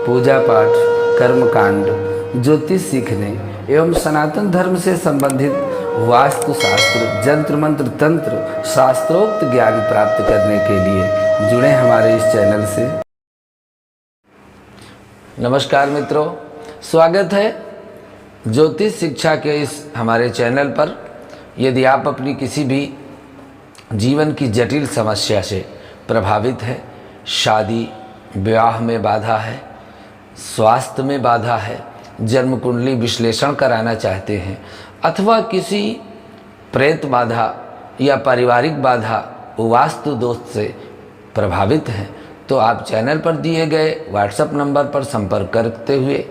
पूजा पाठ, कर्मकांड, ज्योतिष सीखने एवं सनातन धर्म से संबंधित वास्तु शास्त्र, जंत्र मंत्र, तंत्र, शास्त्रोक्त ज्ञान प्राप्त करने के लिए जुड़े हमारे इस चैनल से। नमस्कार मित्रों, स्वागत है ज्योतिष शिक्षा के इस हमारे चैनल पर। यदि आप अपनी किसी भी जीवन की जटिल समस्या से प्रभावित है, शादी विवाह में बाधा है, स्वास्थ्य में बाधा है, जन्म कुंडली विश्लेषण कराना चाहते हैं, अथवा किसी प्रेत बाधा या पारिवारिक बाधा, वास्तु दोष से प्रभावित हैं, तो आप चैनल पर दिए गए व्हाट्सएप नंबर पर संपर्क करते हुए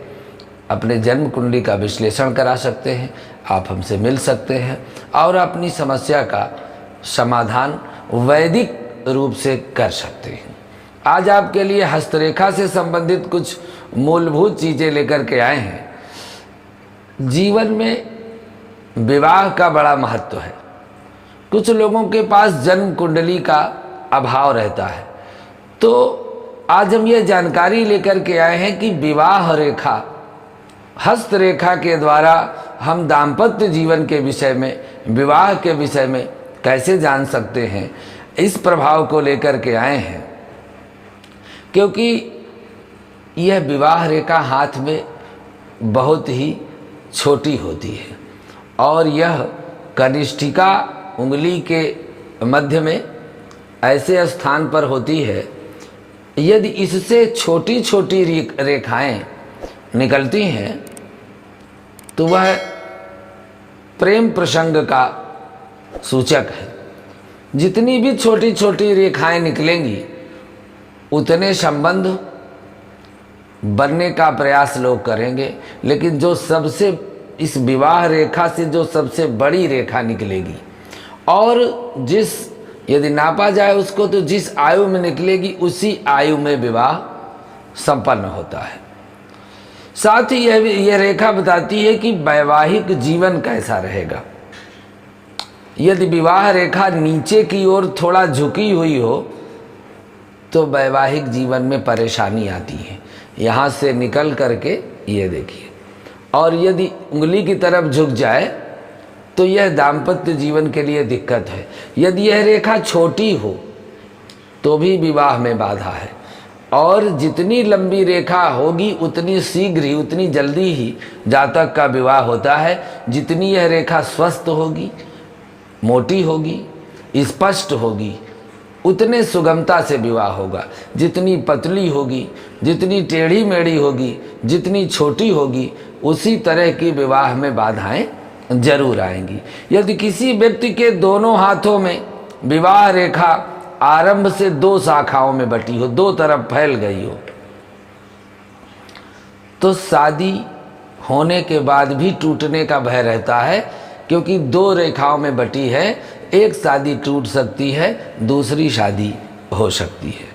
अपने जन्म कुंडली का विश्लेषण करा सकते हैं। आप हमसे मिल सकते हैं और अपनी समस्या का समाधान वैदिक रूप से कर सकते हैं। आज आपके लिए हस्तरेखा से संबंधित कुछ मूलभूत चीज़ें लेकर के आए हैं। जीवन में विवाह का बड़ा महत्व है। कुछ लोगों के पास जन्म कुंडली का अभाव रहता है, तो आज हम ये जानकारी लेकर के आए हैं कि विवाह रेखा, हस्तरेखा के द्वारा हम दाम्पत्य जीवन के विषय में, विवाह के विषय में कैसे जान सकते हैं। इस प्रभाव को लेकर के आए हैं, क्योंकि यह विवाह रेखा हाथ में बहुत ही छोटी होती है और यह कनिष्ठिका उंगली के मध्य में ऐसे स्थान पर होती है। यदि इससे छोटी छोटी रेखाएं निकलती हैं तो वह प्रेम प्रसंग का सूचक है। जितनी भी छोटी छोटी रेखाएं निकलेंगी उतने संबंध बनने का प्रयास लोग करेंगे, लेकिन जो सबसे इस विवाह रेखा से जो सबसे बड़ी रेखा निकलेगी और जिस यदि नापा जाए उसको, तो जिस आयु में निकलेगी उसी आयु में विवाह संपन्न होता है। साथ ही यह रेखा बताती है कि वैवाहिक जीवन कैसा रहेगा। यदि विवाह रेखा नीचे की ओर थोड़ा झुकी हुई हो तो वैवाहिक जीवन में परेशानी आती है। यहाँ से निकल करके ये देखिए, और यदि उंगली की तरफ झुक जाए तो यह दाम्पत्य जीवन के लिए दिक्कत है। यदि यह रेखा छोटी हो तो भी विवाह में बाधा है, और जितनी लंबी रेखा होगी उतनी शीघ्र ही, उतनी जल्दी ही जातक का विवाह होता है। जितनी यह रेखा स्वस्थ होगी, मोटी होगी, स्पष्ट होगी, उतने सुगमता से विवाह होगा। जितनी पतली होगी, जितनी टेढ़ी मेढ़ी होगी, जितनी छोटी होगी, उसी तरह की विवाह में बाधाएं जरूर आएंगी। यदि किसी व्यक्ति के दोनों हाथों में विवाह रेखा आरंभ से दो शाखाओं में बटी हो, दो तरफ फैल गई हो, तो शादी होने के बाद भी टूटने का भय रहता है, क्योंकि दो रेखाओं में बटी है। एक शादी टूट सकती है, दूसरी शादी हो सकती है।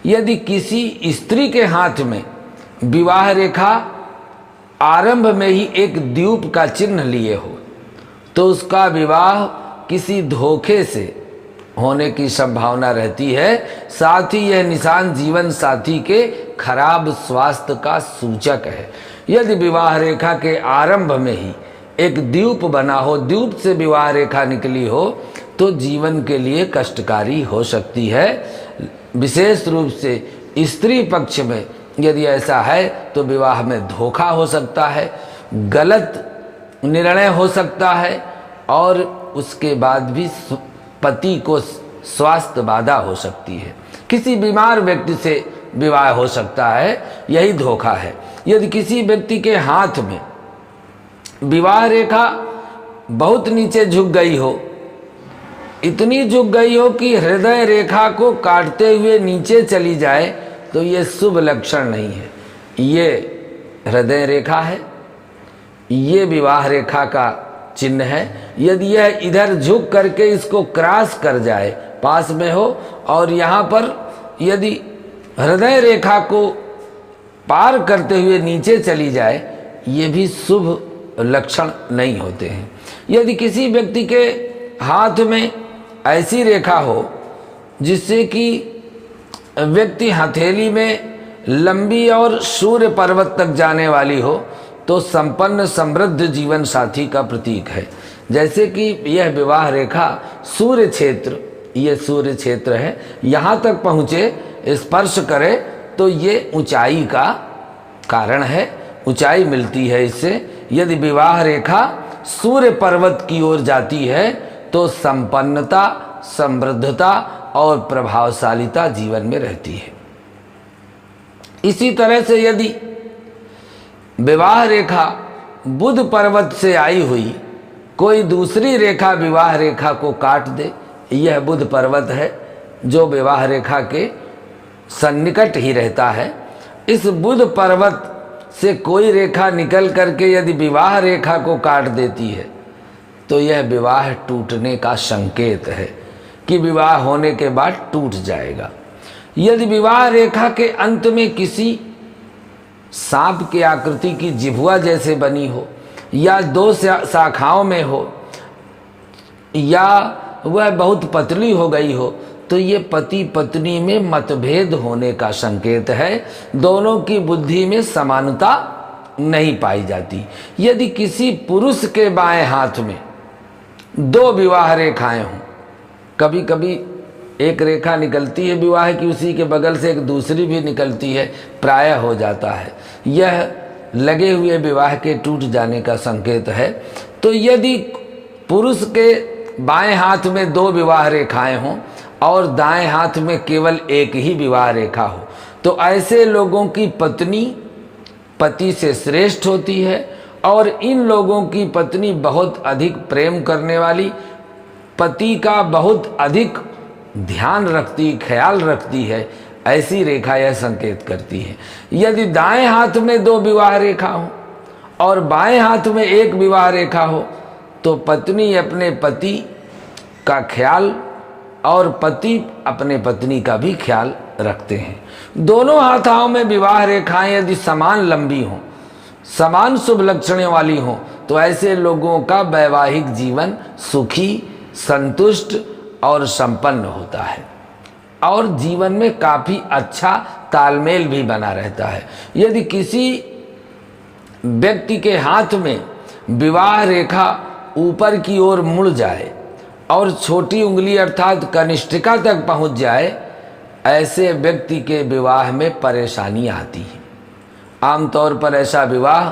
यदि किसी स्त्री के हाथ में विवाह रेखा आरंभ में ही एक द्वीप का चिन्ह लिए हो तो उसका विवाह किसी धोखे से होने की संभावना रहती है। साथ ही यह निशान जीवन साथी के खराब स्वास्थ्य का सूचक है। यदि विवाह रेखा के आरंभ में ही एक द्वीप बना हो, द्वीप से विवाह रेखा निकली हो, तो जीवन के लिए कष्टकारी हो सकती है। विशेष रूप से स्त्री पक्ष में यदि ऐसा है तो विवाह में धोखा हो सकता है, गलत निर्णय हो सकता है, और उसके बाद भी पति को स्वास्थ्य बाधा हो सकती है। किसी बीमार व्यक्ति से विवाह हो सकता है, यही धोखा है। यदि किसी व्यक्ति के हाथ में विवाह रेखा बहुत नीचे झुक गई हो, इतनी झुक गई हो कि हृदय रेखा को काटते हुए नीचे चली जाए, तो ये शुभ लक्षण नहीं है। ये हृदय रेखा है, ये विवाह रेखा का चिन्ह है। यदि यह इधर झुक करके इसको क्रॉस कर जाए, पास में हो, और यहाँ पर यदि हृदय रेखा को पार करते हुए नीचे चली जाए, ये भी शुभ लक्षण नहीं होते हैं। यदि किसी व्यक्ति के हाथ में ऐसी रेखा हो जिससे कि व्यक्ति हथेली में लंबी और सूर्य पर्वत तक जाने वाली हो तो संपन्न समृद्ध जीवन साथी का प्रतीक है। जैसे कि यह विवाह रेखा सूर्य क्षेत्र, ये सूर्य क्षेत्र है, यहाँ तक पहुँचे, स्पर्श करे तो ये ऊंचाई का कारण है, ऊंचाई मिलती है इससे। यदि विवाह रेखा सूर्य पर्वत की ओर जाती है तो संपन्नता, समृद्धता और प्रभावशालीता जीवन में रहती है। इसी तरह से यदि विवाह रेखा बुध पर्वत से आई हुई कोई दूसरी रेखा विवाह रेखा को काट दे, यह बुध पर्वत है जो विवाह रेखा के सन्निकट ही रहता है। इस बुध पर्वत से कोई रेखा निकल करके यदि विवाह रेखा को काट देती है तो यह विवाह टूटने का संकेत है कि विवाह होने के बाद टूट जाएगा। यदि विवाह रेखा के अंत में किसी सांप की आकृति की जिह्वा जैसे बनी हो या दो शाखाओं में हो या वह बहुत पतली हो गई हो तो ये पति पत्नी में मतभेद होने का संकेत है। दोनों की बुद्धि में समानता नहीं पाई जाती। यदि किसी पुरुष के बाएं हाथ में दो विवाह रेखाएं हों, कभी कभी एक रेखा निकलती है विवाह की, उसी के बगल से एक दूसरी भी निकलती है, प्रायः हो जाता है, यह लगे हुए विवाह के टूट जाने का संकेत है। तो यदि पुरुष के बाएं हाथ में दो विवाह रेखाएं हों और दाएं हाथ में केवल एक ही विवाह रेखा हो तो ऐसे लोगों की पत्नी पति से श्रेष्ठ होती है और इन लोगों की पत्नी बहुत अधिक प्रेम करने वाली, पति का बहुत अधिक ध्यान रखती, ख्याल रखती है, ऐसी रेखा यह संकेत करती है। यदि दाएं हाथ में दो विवाह रेखा हो और बाएं हाथ में एक विवाह रेखा हो तो पत्नी अपने पति का ख्याल और पति अपने पत्नी का भी ख्याल रखते हैं। दोनों हाथों में विवाह रेखाएं यदि समान लंबी हों, समान शुभ लक्षणों वाली हों तो ऐसे लोगों का वैवाहिक जीवन सुखी, संतुष्ट और संपन्न होता है और जीवन में काफ़ी अच्छा तालमेल भी बना रहता है। यदि किसी व्यक्ति के हाथ में विवाह रेखा ऊपर की ओर मुड़ जाए और छोटी उंगली अर्थात कनिष्ठिका तक पहुंच जाए, ऐसे व्यक्ति के विवाह में परेशानी आती है। आमतौर पर ऐसा विवाह,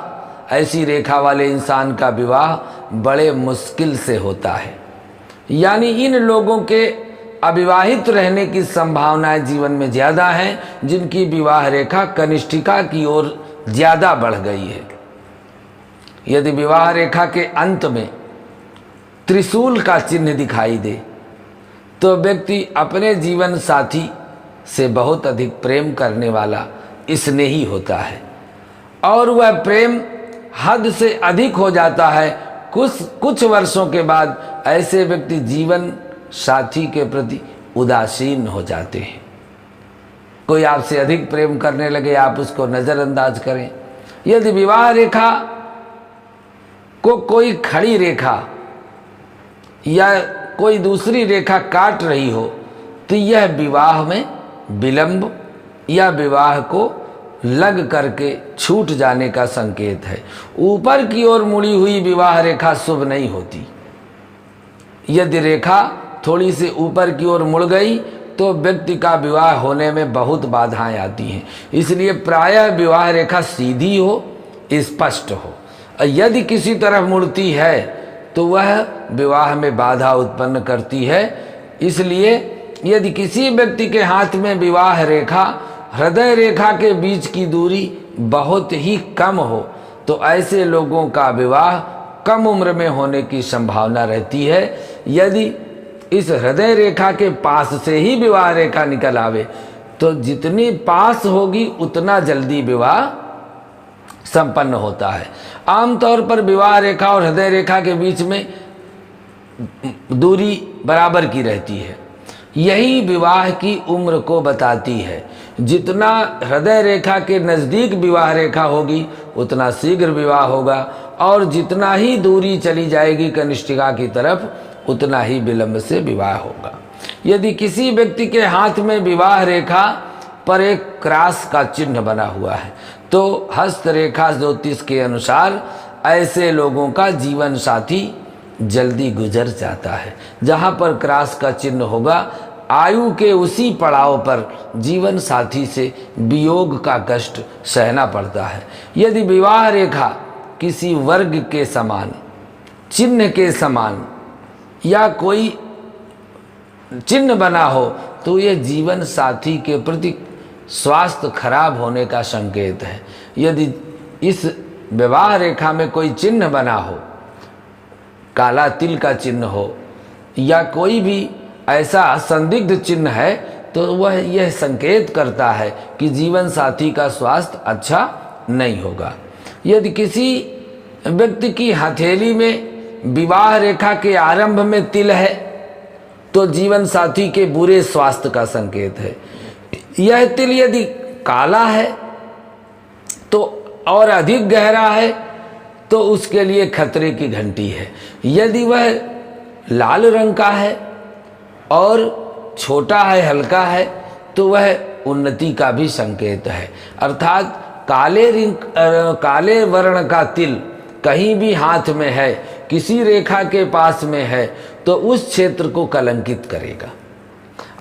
ऐसी रेखा वाले इंसान का विवाह बड़े मुश्किल से होता है। यानी इन लोगों के अविवाहित रहने की संभावनाएं जीवन में ज़्यादा हैं जिनकी विवाह रेखा कनिष्ठिका की ओर ज़्यादा बढ़ गई है। यदि विवाह रेखा के अंत में त्रिशूल का चिन्ह दिखाई दे तो व्यक्ति अपने जीवन साथी से बहुत अधिक प्रेम करने वाला स्नेही होता है और वह प्रेम हद से अधिक हो जाता है। कुछ वर्षों के बाद ऐसे व्यक्ति जीवन साथी के प्रति उदासीन हो जाते हैं। कोई आपसे अधिक प्रेम करने लगे, आप उसको नज़रअंदाज करें। यदि विवाह रेखा को कोई खड़ी रेखा या कोई दूसरी रेखा काट रही हो तो यह विवाह में विलंब या विवाह को लग करके छूट जाने का संकेत है। ऊपर की ओर मुड़ी हुई विवाह रेखा शुभ नहीं होती। यदि रेखा थोड़ी सी ऊपर की ओर मुड़ गई तो व्यक्ति का विवाह होने में बहुत बाधाएं आती हैं। इसलिए प्रायः विवाह रेखा सीधी हो, स्पष्ट हो। यदि किसी तरफ मुड़ती है तो वह विवाह में बाधा उत्पन्न करती है। इसलिए यदि किसी व्यक्ति के हाथ में विवाह रेखा हृदय रेखा के बीच की दूरी बहुत ही कम हो तो ऐसे लोगों का विवाह कम उम्र में होने की संभावना रहती है। यदि इस हृदय रेखा के पास से ही विवाह रेखा निकल आवे तो जितनी पास होगी उतना जल्दी विवाह संपन्न होता है। आमतौर पर विवाह रेखा और हृदय रेखा के बीच में दूरी बराबर की रहती है। यही विवाह की उम्र को बताती है। जितना हृदय रेखा के नज़दीक विवाह रेखा होगी उतना शीघ्र विवाह होगा और जितना ही दूरी चली जाएगी कनिष्ठिका की तरफ उतना ही विलंब से विवाह होगा। यदि किसी व्यक्ति के हाथ में विवाह रेखा पर एक क्रॉस का चिन्ह बना हुआ है। तो हस्तरेखा ज्योतिष के अनुसार ऐसे लोगों का जीवन साथी जल्दी गुजर जाता है। जहाँ पर क्रॉस का चिन्ह होगा, आयु के उसी पड़ाव पर जीवन साथी से वियोग का कष्ट सहना पड़ता है। यदि विवाह रेखा किसी वर्ग के समान, चिन्ह के समान या कोई चिन्ह बना हो तो ये जीवन साथी के प्रति स्वास्थ्य खराब होने का संकेत है। यदि इस विवाह रेखा में कोई चिन्ह बना हो, काला तिल का चिन्ह हो या कोई भी ऐसा संदिग्ध चिन्ह है, तो वह यह संकेत करता है कि जीवन साथी का स्वास्थ्य अच्छा नहीं होगा। यदि किसी व्यक्ति की हथेली में विवाह रेखा के आरंभ में तिल है तो जीवन साथी के बुरे स्वास्थ्य का संकेत है। यह तिल यदि काला है तो और अधिक गहरा है तो उसके लिए खतरे की घंटी है। यदि वह लाल रंग का है और छोटा है, हल्का है, तो वह उन्नति का भी संकेत है। अर्थात काले वर्ण का तिल कहीं भी हाथ में है, किसी रेखा के पास में है, तो उस क्षेत्र को कलंकित करेगा।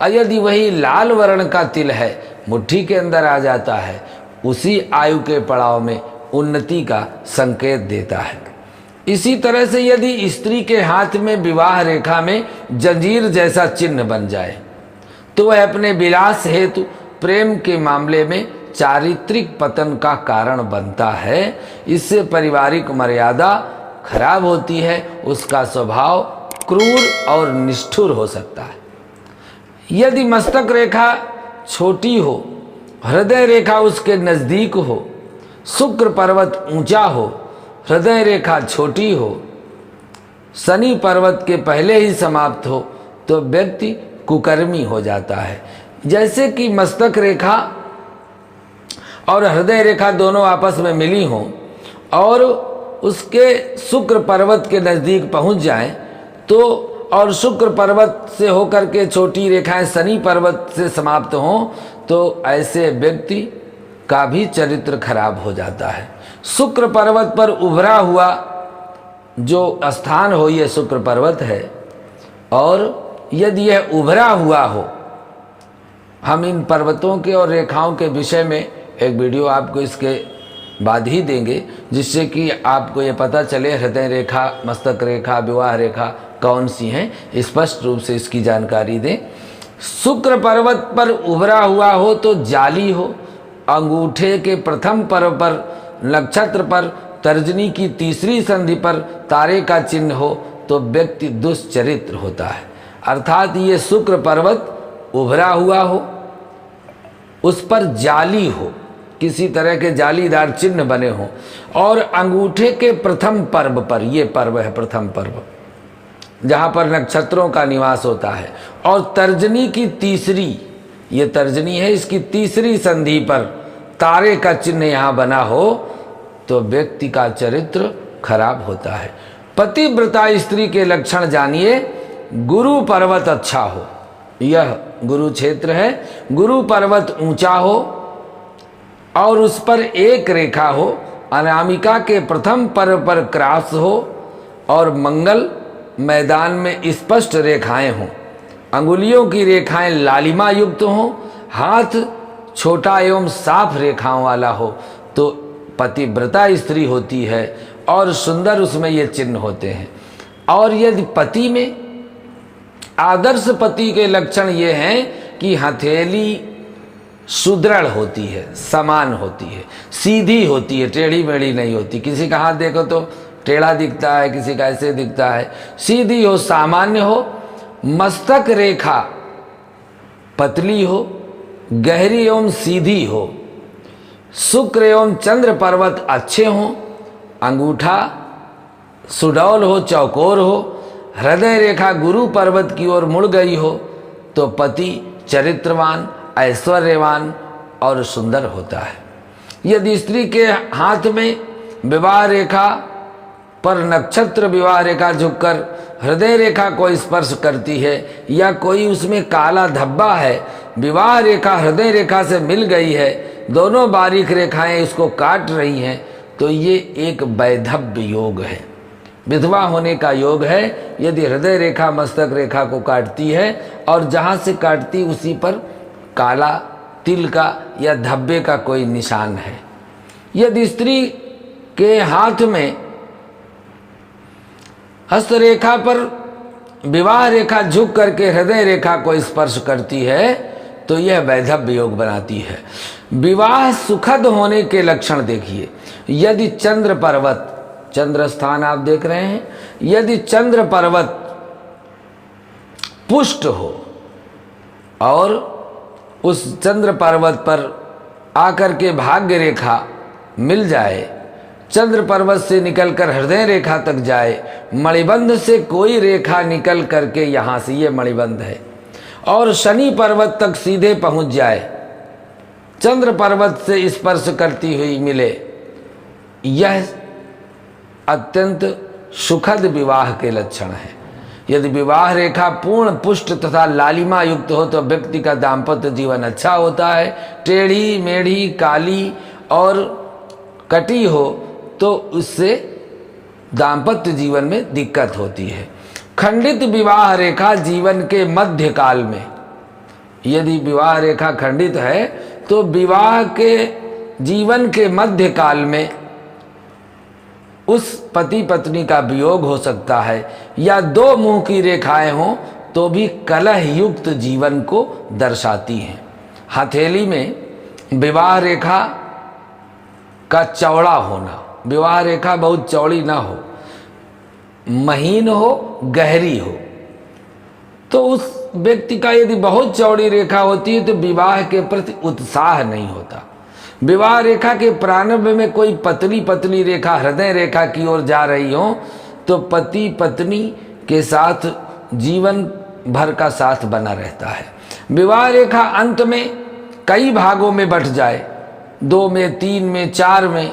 और यदि वही लाल वर्ण का तिल है, मुट्ठी के अंदर आ जाता है, उसी आयु के पड़ाव में उन्नति का संकेत देता है। इसी तरह से यदि स्त्री के हाथ में विवाह रेखा में जंजीर जैसा चिन्ह बन जाए तो वह अपने विलास हेतु प्रेम के मामले में चारित्रिक पतन का कारण बनता है। इससे पारिवारिक मर्यादा खराब होती है, उसका स्वभाव क्रूर और निष्ठुर हो सकता है। यदि मस्तक रेखा छोटी हो, हृदय रेखा उसके नज़दीक हो, शुक्र पर्वत ऊंचा हो, हृदय रेखा छोटी हो, शनि पर्वत के पहले ही समाप्त हो, तो व्यक्ति कुकर्मी हो जाता है। जैसे कि मस्तक रेखा और हृदय रेखा दोनों आपस में मिली हों और उसके शुक्र पर्वत के नज़दीक पहुंच जाएं, तो और शुक्र पर्वत से होकर के छोटी रेखाएं शनि पर्वत से समाप्त हों, तो ऐसे व्यक्ति का भी चरित्र खराब हो जाता है। शुक्र पर्वत पर उभरा हुआ जो स्थान हो, ये शुक्र पर्वत है, और यदि यह उभरा हुआ हो, हम इन पर्वतों के और रेखाओं के विषय में एक वीडियो आपको इसके बाद ही देंगे, जिससे कि आपको ये पता चले हृदय रेखा, मस्तक रेखा, विवाह रेखा कौन सी हैं, स्पष्ट रूप से इसकी जानकारी दें। शुक्र पर्वत पर उभरा हुआ हो तो जाली हो, अंगूठे के प्रथम पर्व पर, नक्षत्र पर, तर्जनी की तीसरी संधि पर तारे का चिन्ह हो, तो व्यक्ति दुष्चरित्र होता है। अर्थात ये शुक्र पर्वत उभरा हुआ हो, उस पर जाली हो, किसी तरह के जालीदार चिन्ह बने हों, और अंगूठे के प्रथम पर्व पर, ये पर्व है प्रथम पर्व जहाँ पर नक्षत्रों का निवास होता है, और तर्जनी की तीसरी, ये तर्जनी है, इसकी तीसरी संधि पर तारे का चिन्ह यहाँ बना हो, तो व्यक्ति का चरित्र खराब होता है। पतिव्रता स्त्री के लक्षण जानिए। गुरु पर्वत अच्छा हो, यह गुरु क्षेत्र है, गुरु पर्वत ऊंचा हो और उस पर एक रेखा हो, अनामिका के प्रथम पर्व पर क्रॉस हो, और मंगल मैदान में स्पष्ट रेखाएं हों, अंगुलियों की रेखाएं लालिमा युक्त हों, हाथ छोटा एवं साफ रेखाओं वाला हो, तो पतिव्रता स्त्री होती है और सुंदर उसमें ये चिन्ह होते हैं। और यदि पति में, आदर्श पति के लक्षण ये हैं कि हथेली सुदृढ़ होती है, समान होती है, सीधी होती है, टेढ़ी मेढ़ी नहीं होती। किसी का हाथ देखो तो टेढ़ा दिखता है, किसी का ऐसे दिखता है, सीधी हो, सामान्य हो, मस्तक रेखा पतली हो, गहरी एवं सीधी हो, शुक्र एवं चंद्र पर्वत अच्छे हों, अंगूठा सुडौल हो, चौकोर हो, हृदय रेखा गुरु पर्वत की ओर मुड़ गई हो, तो पति चरित्रवान, ऐश्वर्यवान और सुंदर होता है। यदि स्त्री के हाथ में विवाह रेखा पर नक्षत्र विवाह रेखा झुककर हृदय रेखा को स्पर्श करती है, या कोई उसमें काला धब्बा है, विवाह रेखा हृदय रेखा से मिल गई है, दोनों बारीक रेखाएं इसको काट रही हैं, तो ये एक वैधव्य योग है, विधवा होने का योग है। यदि हृदय रेखा मस्तक रेखा को काटती है और जहाँ से काटती उसी पर काला तिल का या धब्बे का कोई निशान है। यदि स्त्री के हाथ में हस्तरेखा पर विवाह रेखा झुक करके हृदय रेखा को स्पर्श करती है तो यह वैधव्य योग बनाती है। विवाह सुखद होने के लक्षण देखिए। यदि चंद्र पर्वत, चंद्र स्थान आप देख रहे हैं, यदि चंद्र पर्वत पुष्ट हो और उस चंद्र पर्वत पर आकर के भाग्य रेखा मिल जाए, चंद्र पर्वत से निकलकर हृदय रेखा तक जाए, मणिबंध से कोई रेखा निकल करके यहाँ से, ये मणिबंध है, और शनि पर्वत तक सीधे पहुँच जाए, चंद्र पर्वत से स्पर्श करती हुई मिले, यह अत्यंत सुखद विवाह के लक्षण है। यदि विवाह रेखा पूर्ण पुष्ट तथा लालिमा युक्त हो तो व्यक्ति का दाम्पत्य जीवन अच्छा होता है। टेढ़ी मेढ़ी काली और कटी हो तो उससे दाम्पत्य जीवन में दिक्कत होती है। खंडित विवाह रेखा जीवन के मध्य काल में, यदि विवाह रेखा खंडित है तो विवाह के जीवन के मध्य काल में उस पति पत्नी का वियोग हो सकता है, या दो मुंह की रेखाएं हों तो भी कलह युक्त जीवन को दर्शाती हैं। हथेली में विवाह रेखा का चौड़ा होना, विवाह रेखा बहुत चौड़ी ना हो, महीन हो, गहरी हो, तो उस व्यक्ति का यदि बहुत चौड़ी रेखा होती है तो विवाह के प्रति उत्साह नहीं होता। विवाह रेखा के प्रारंभ में कोई पतली पतली रेखा हृदय रेखा की ओर जा रही हो तो पति पत्नी के साथ जीवन भर का साथ बना रहता है। विवाह रेखा अंत में कई भागों में बंट जाए, 2 में, 3 में, 4 में,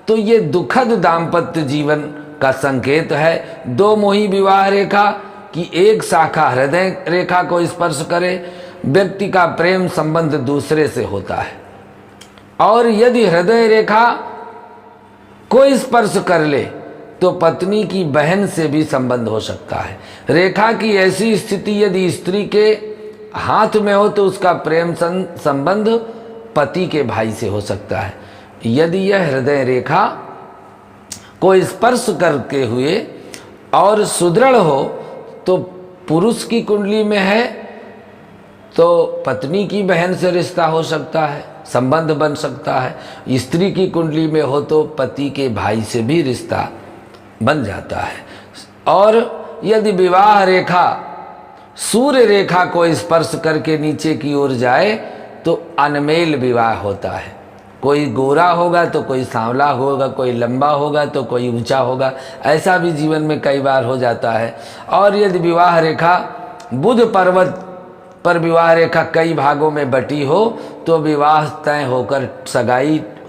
तो ये दुखद दाम्पत्य जीवन का संकेत है। 2 मुही विवाह रेखा की एक शाखा हृदय रेखा को स्पर्श करे, व्यक्ति का प्रेम संबंध दूसरे से होता है, और यदि हृदय रेखा को स्पर्श कर ले तो पत्नी की बहन से भी संबंध हो सकता है। रेखा की ऐसी स्थिति यदि स्त्री के हाथ में हो तो उसका प्रेम संबंध पति के भाई से हो सकता है। यदि यह हृदय रेखा को स्पर्श करके हुए और सुदृढ़ हो तो पुरुष की कुंडली में है तो पत्नी की बहन से रिश्ता हो सकता है, संबंध बन सकता है। स्त्री की कुंडली में हो तो पति के भाई से भी रिश्ता बन जाता है। और यदि विवाह रेखा सूर्य रेखा को स्पर्श करके नीचे की ओर जाए तो अनमेल विवाह होता है। कोई गोरा होगा तो कोई सांवला होगा, कोई लंबा होगा तो कोई ऊंचा होगा, ऐसा भी जीवन में कई बार हो जाता है। और यदि विवाह रेखा बुध पर्वत पर विवाह रेखा कई भागों में बटी हो तो विवाह तय होकर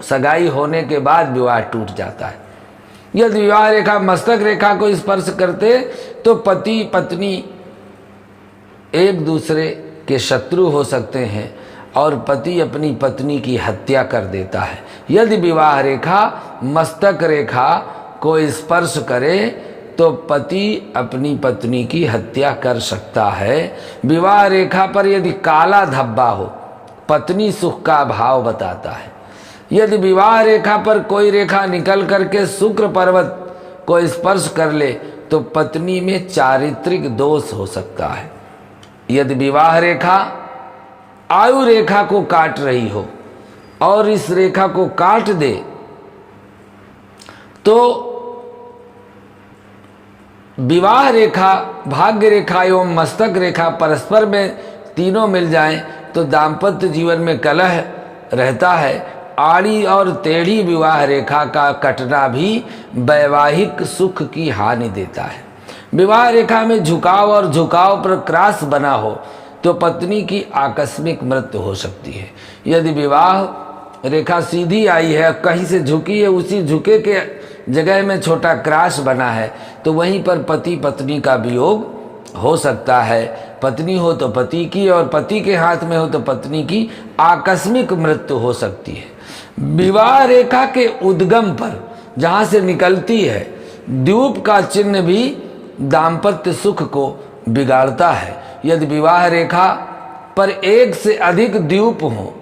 सगाई होने के बाद विवाह टूट जाता है। यदि विवाह रेखा मस्तक रेखा को स्पर्श करते तो पति पत्नी एक दूसरे के शत्रु हो सकते हैं और पति अपनी पत्नी की हत्या कर देता है। यदि विवाह रेखा मस्तक रेखा को स्पर्श करे तो पति अपनी पत्नी की हत्या कर सकता है। विवाह रेखा पर यदि काला धब्बा हो पत्नी सुख का भाव बताता है। यदि विवाह रेखा पर कोई रेखा निकल करके शुक्र पर्वत को स्पर्श कर ले तो पत्नी में चारित्रिक दोष हो सकता है। यदि विवाह रेखा आयु रेखा को काट रही हो और इस रेखा को काट दे तो विवाह रेखा भाग्य रेखा एवं मस्तक रेखा परस्पर में तीनों मिल जाएं तो दाम्पत्य जीवन में कलह रहता है। आड़ी और टेढ़ी विवाह रेखा का कटना भी वैवाहिक सुख की हानि देता है। विवाह रेखा में झुकाव और झुकाव पर क्रॉस बना हो तो पत्नी की आकस्मिक मृत्यु हो सकती है। यदि विवाह रेखा सीधी आई है, कहीं से झुकी है, उसी झुके के जगह में छोटा क्रॉस बना है तो वहीं पर पति पत्नी का वियोग हो सकता है। पत्नी हो तो पति की, और पति के हाथ में हो तो पत्नी की आकस्मिक मृत्यु हो सकती है। विवाह रेखा के उद्गम पर जहाँ से निकलती है, द्वीप का चिन्ह भी दाम्पत्य सुख को बिगाड़ता है। यदि विवाह रेखा पर एक से अधिक द्वीप हो,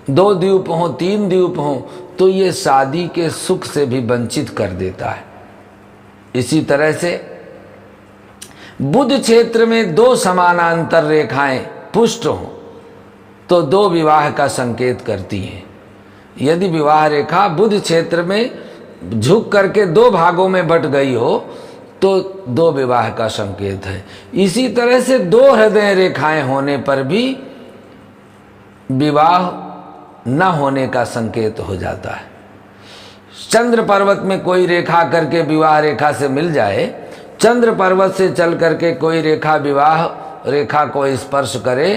2 द्वीप हो, 3 द्वीप हो, तो ये शादी के सुख से भी वंचित कर देता है। इसी तरह से बुध क्षेत्र में 2 समानांतर रेखाएं पुष्ट हों तो 2 विवाह का संकेत करती हैं। यदि विवाह रेखा बुध क्षेत्र में झुक करके 2 भागों में बट गई हो तो 2 विवाह का संकेत है। इसी तरह से 2 हृदय रेखाएं होने पर भी विवाह न होने का संकेत हो जाता है। चंद्र पर्वत में कोई रेखा करके विवाह रेखा से मिल जाए, चंद्र पर्वत से चल करके कोई रेखा विवाह रेखा को स्पर्श करे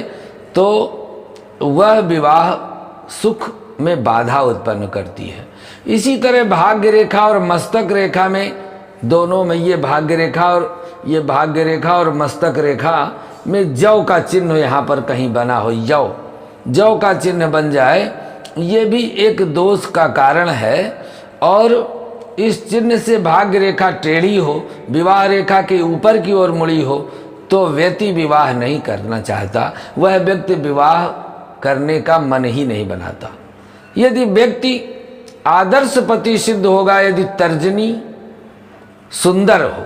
तो वह विवाह सुख में बाधा उत्पन्न करती है। इसी तरह भाग्य रेखा और मस्तक रेखा में, दोनों में ये भाग्य रेखा और मस्तक रेखा में जौ का चिन्ह यहाँ पर कहीं बना हो, जौ का चिन्ह बन जाए, ये भी एक दोष का कारण है। और इस चिन्ह से भाग्य रेखा टेढ़ी हो, विवाह रेखा के ऊपर की ओर मुड़ी हो तो व्यक्ति विवाह नहीं करना चाहता, वह व्यक्ति विवाह करने का मन ही नहीं बनाता। यदि व्यक्ति आदर्श पति सिद्ध होगा यदि तर्जनी सुंदर हो,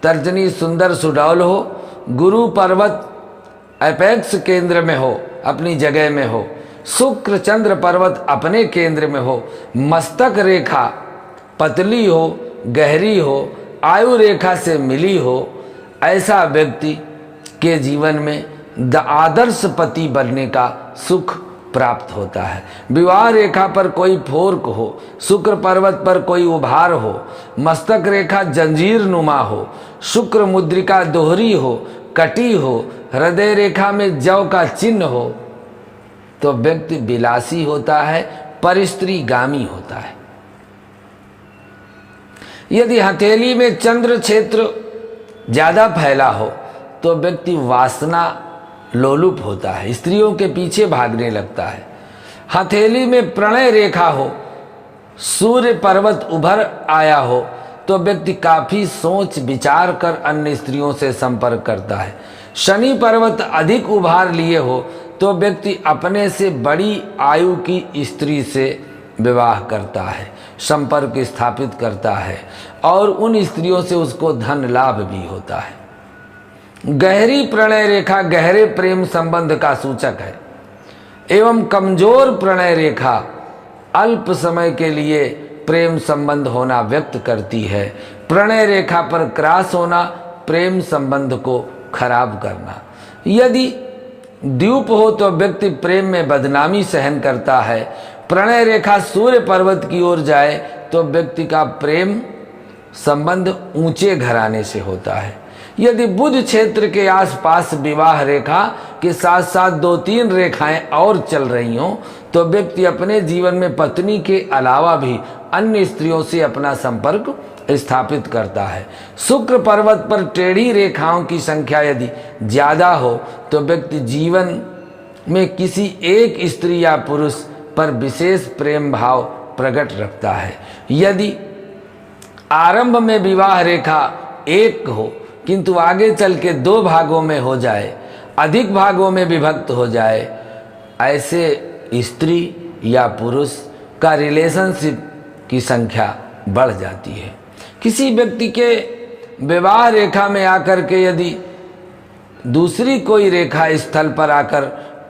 तर्जनी सुंदर सुडौल हो, गुरु पर्वत अपेक्ष केंद्र में हो, अपनी जगह में हो, शुक्र चंद्र पर्वत अपने केंद्र में हो, मस्तक रेखा पतली हो, गहरी हो, आयु रेखा से मिली हो, ऐसा व्यक्ति के जीवन में आदर्श पति बनने का सुख प्राप्त होता है। विवाह रेखा पर कोई फोर्क हो, शुक्र पर्वत पर कोई उभार हो, मस्तक रेखा जंजीर नुमा हो, शुक्र मुद्रिका दोहरी हो, कटी हो, हृदय रेखा में जौ का चिन्ह हो तो व्यक्ति विलासी होता है, परिस्त्रीगामी होता है। यदि हथेली में चंद्र क्षेत्र ज्यादा फैला हो तो व्यक्ति वासना लोलुप होता है, स्त्रियों के पीछे भागने लगता है। हथेली में प्रणय रेखा हो, सूर्य पर्वत उभर आया हो तो व्यक्ति काफी सोच विचार कर अन्य स्त्रियों से संपर्क करता है। शनि पर्वत अधिक उभार लिए हो तो व्यक्ति अपने से बड़ी आयु की स्त्री से विवाह करता है, संपर्क स्थापित करता है और उन स्त्रियों से उसको धन लाभ भी होता है। गहरी प्रणय रेखा गहरे प्रेम संबंध का सूचक है एवं कमजोर प्रणय रेखा अल्प समय के लिए प्रेम संबंध होना व्यक्त करती है। प्रणय रेखा पर क्रॉस होना प्रेम संबंध को खराब करना। यदि द्वीप हो तो व्यक्ति प्रेम में बदनामी सहन करता है। प्रणय रेखा सूर्य पर्वत की ओर जाए तो व्यक्ति का प्रेम संबंध ऊंचे घराने से होता है। यदि बुध क्षेत्र के आसपास विवाह रेखा के साथ साथ 2-3 रेखाएं और चल रही हों तो व्यक्ति अपने जीवन में पत्नी के अलावा भी अन्य स्त्रियों से अपना संपर्क स्थापित करता है। शुक्र पर्वत पर टेढ़ी रेखाओं की संख्या यदि ज्यादा हो तो व्यक्ति जीवन में किसी एक स्त्री या पुरुष पर विशेष प्रेम भाव प्रकट रखता है। यदि आरंभ में विवाह रेखा एक हो किंतु आगे चल के 2 भागों में हो जाए, अधिक भागों में विभक्त हो जाए, ऐसे स्त्री या पुरुष का रिलेशनशिप की संख्या बढ़ जाती है। किसी व्यक्ति के विवाह रेखा में आकर के यदि दूसरी कोई रेखा स्थल पर आकर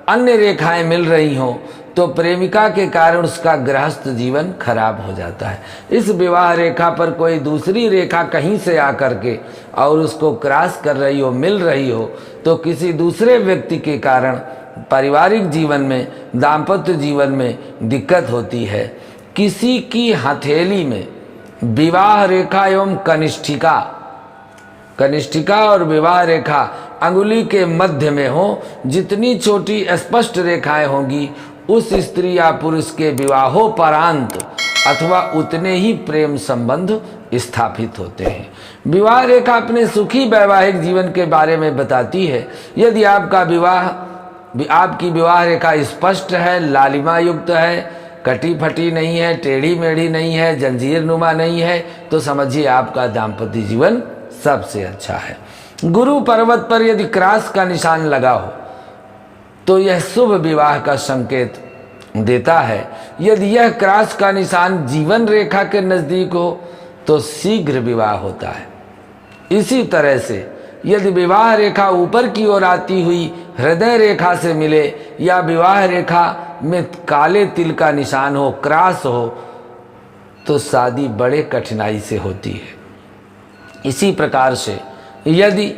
अन्य रेखाएं मिल रही हों तो प्रेमिका के कारण उसका गृहस्थ जीवन खराब हो जाता है। इस विवाह रेखा पर कोई दूसरी रेखा कहीं से आकर के और उसको क्रॉस कर रही हो, मिल रही हो तो किसी दूसरे व्यक्ति के कारण पारिवारिक जीवन में, दाम्पत्य जीवन में दिक्कत होती है। किसी की हथेली में विवाह रेखा एवं कनिष्ठिका और विवाह रेखा अंगुली के मध्य में हो, जितनी छोटी स्पष्ट रेखाएं होंगी उस स्त्री या पुरुष के विवाहोपरांत अथवा उतने ही प्रेम संबंध स्थापित होते हैं। विवाह रेखा अपने सुखी वैवाहिक जीवन के बारे में बताती है। यदि आपकी विवाह रेखा स्पष्ट है, लालिमा युक्त है, कटी फटी नहीं है, टेढ़ी मेढ़ी नहीं है, जंजीर नुमा नहीं है, तो समझिए आपका दाम्पत्य जीवन सबसे अच्छा है। गुरु पर्वत पर यदि क्रॉस का निशान लगा हो तो यह शुभ विवाह का संकेत देता है। यदि यह क्रॉस का निशान जीवन रेखा के नजदीक हो तो शीघ्र विवाह होता है। इसी तरह से यदि विवाह रेखा ऊपर की ओर आती हुई हृदय रेखा से मिले या विवाह रेखा में काले तिल का निशान हो, क्रॉस हो, तो शादी बड़े कठिनाई से होती है। इसी प्रकार से यदि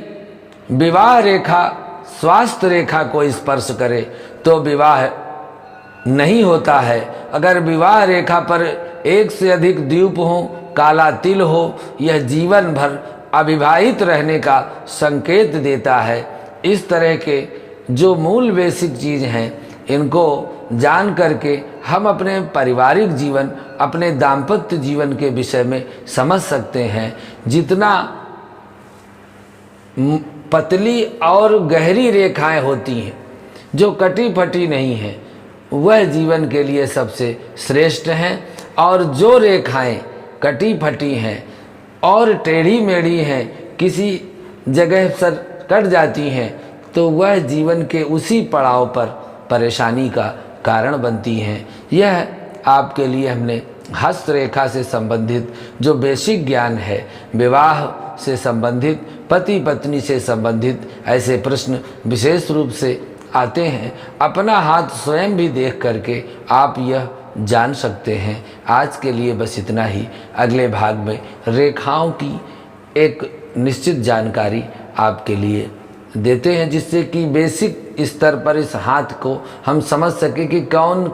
विवाह रेखा स्वास्थ्य रेखा को स्पर्श करे तो विवाह नहीं होता है। अगर विवाह रेखा पर एक से अधिक द्वीप हो, काला तिल हो, यह जीवन भर अविवाहित रहने का संकेत देता है। इस तरह के जो मूल बेसिक चीज़ हैं, इनको जान करके हम अपने पारिवारिक जीवन, अपने दाम्पत्य जीवन के विषय में समझ सकते हैं। जितना पतली और गहरी रेखाएं होती हैं, जो कटी फटी नहीं हैं, वह जीवन के लिए सबसे श्रेष्ठ हैं। और जो रेखाएं कटी फटी हैं और टेढ़ी मेढ़ी हैं, किसी जगह पर कट जाती हैं, तो वह जीवन के उसी पड़ाव पर परेशानी का कारण बनती हैं। यह आपके लिए हमने हस्तरेखा से संबंधित जो बेसिक ज्ञान है, विवाह से संबंधित, पति पत्नी से संबंधित ऐसे प्रश्न विशेष रूप से आते हैं, अपना हाथ स्वयं भी देख करके आप यह जान सकते हैं। आज के लिए बस इतना ही। अगले भाग में रेखाओं की एक निश्चित जानकारी आपके लिए देते हैं, जिससे कि बेसिक स्तर पर इस हाथ को हम समझ सकें कि कौन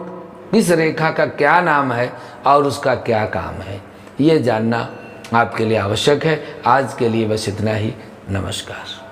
किस रेखा का क्या नाम है और उसका क्या काम है। ये जानना आपके लिए आवश्यक है। आज के लिए बस इतना ही। नमस्कार।